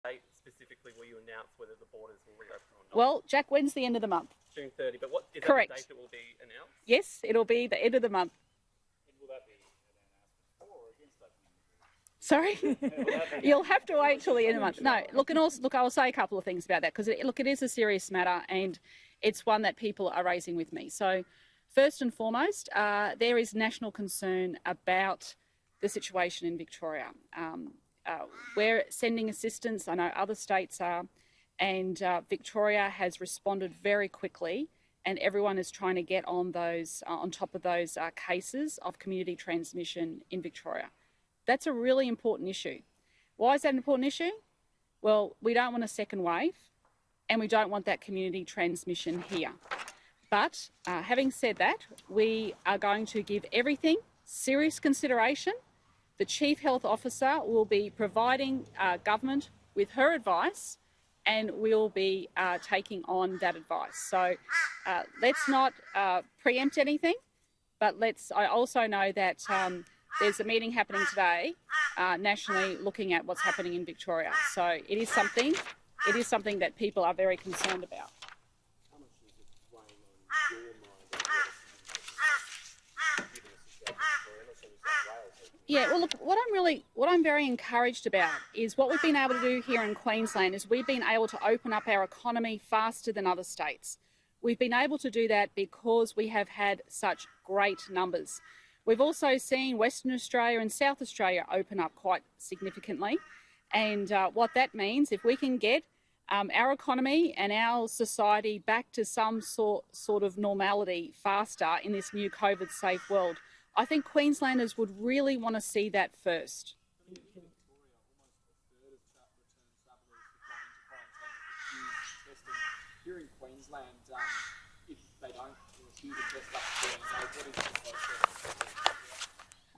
date specifically will you announce whether the borders will reopen or not? Well, Jack, when's the end of the month? June 30, but what is Correct. that the date that will be announced? Yes, it'll be the end of the month. And will that be an announcement for or against that? Sorry, you'll have to wait till the end of the month. No, look, and also, look, I'll say a couple of things about that because it is a serious matter and it's one that people are raising with me. So, first and foremost, there is national concern about the situation in Victoria. We're sending assistance. I know other states are, and Victoria has responded very quickly. And everyone is trying to get on those, on top of those cases of community transmission in Victoria. That's a really important issue. Why is that an important issue? Well, we don't want a second wave, and we don't want that community transmission here. But having said that, we are going to give everything serious consideration. The Chief Health Officer will be providing government with her advice, and we'll be taking on that advice. So let's not preempt anything, but I also know that there's a meeting happening today nationally looking at what's happening in Victoria. So it is something that people are very concerned about. How much is it weighing on your mind given the situation in Victoria, not so New South Wales? Yeah, well, look, what I'm very encouraged about is what we've been able to do here in Queensland is we've been able to open up our economy faster than other states. We've been able to do that because we have had such great numbers. We've also seen Western Australia and South Australia open up quite significantly. And what that means, if we can get our economy and our society back to some sort of normality faster in this new COVID-safe world, I think Queenslanders would really want to see that first. Here in Queensland, if they don't refuse to test up to what is the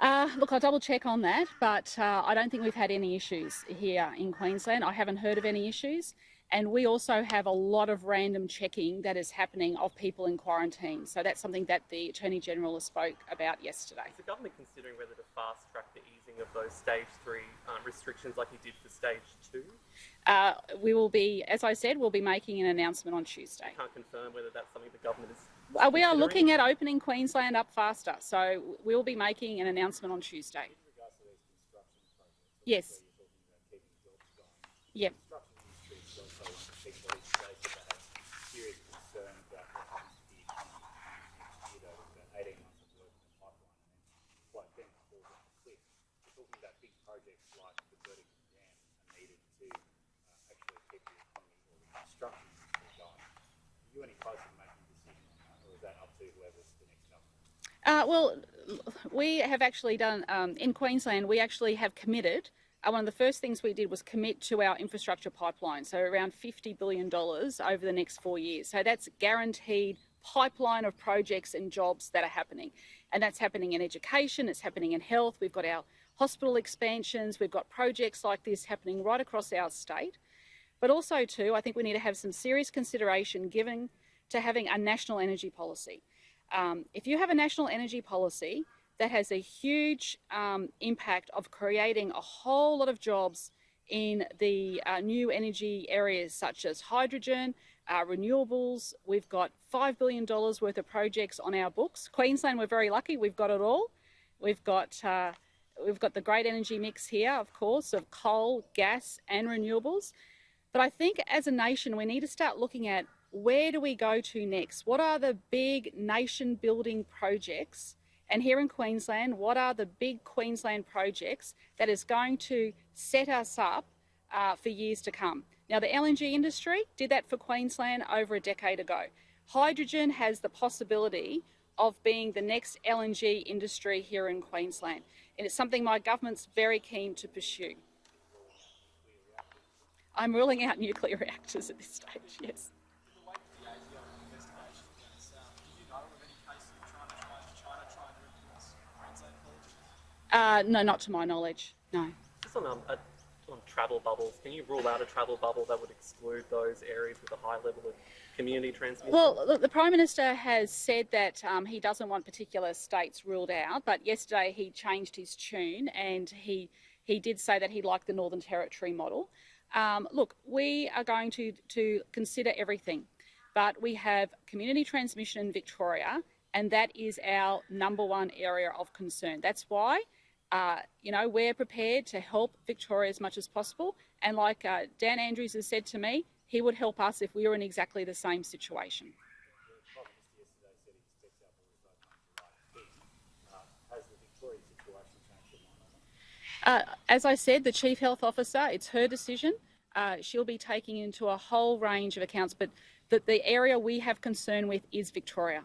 process? Look, I'll double check on that, but I don't think we've had any issues here in Queensland. I haven't heard of any issues. And we also have a lot of random checking that is happening of people in quarantine. So that's something that the Attorney-General spoke about yesterday. Is the government considering whether to fast-track the easing of those Stage 3 restrictions like he did for Stage 2? We will be, as I said, we'll be making an announcement on Tuesday. You can't confirm whether that's something the government is we are looking at opening Queensland up faster. So we'll be making an announcement on Tuesday. In regards to these construction projects, Yes. where you're talking about keeping jobs going. Yep. Construction industry is also people each day that they have serious concern about what happens to the economy next year, though. We've got 18 months of work in the pipeline and then quite then falls off a cliff. We're talking about big projects like the vertical dam are needed to actually keep the economy or the construction industry going. Are you any closer to making a decision on that, or is that up to whoever's the next government? Well, we have actually done, in Queensland, we actually have committed. One of the first things we did was commit to our infrastructure pipeline, so around $50 billion over the next 4 years. So that's guaranteed pipeline of projects and jobs that are happening. And that's happening in education, it's happening in health, we've got our hospital expansions, we've got projects like this happening right across our state. But also too, I think we need to have some serious consideration given to having a national energy policy. If you have a national energy policy, that has a huge impact of creating a whole lot of jobs in the new energy areas such as hydrogen, renewables. We've got $5 billion worth of projects on our books. Queensland, we're very lucky, we've got it all. We've got the great energy mix here, of course, of coal, gas and renewables. But I think as a nation, we need to start looking at where do we go to next? What are the big nation building projects? And here in Queensland, what are the big Queensland projects that is going to set us up for years to come? Now, the LNG industry did that for Queensland over a decade ago. Hydrogen has the possibility of being the next LNG industry here in Queensland. And it's something my government's very keen to pursue. I'm ruling out nuclear reactors at this stage, yes. No, not to my knowledge, no. Just on travel bubbles, can you rule out a travel bubble that would exclude those areas with a high level of community transmission? Well, look, the Prime Minister has said that he doesn't want particular states ruled out, but yesterday he changed his tune and he did say that he liked the Northern Territory model. Look, we are going to consider everything, but we have community transmission in Victoria, and that is our number one area of concern. That's why, we're prepared to help Victoria as much as possible. And like Dan Andrews has said to me, he would help us if we were in exactly the same situation. The Prime Minister yesterday said he expects our borders open to the right thing. Has the Victoria situation changed your mind on that? As I said, the Chief Health Officer, it's her decision. She'll be taking into a whole range of accounts, but the area we have concern with is Victoria.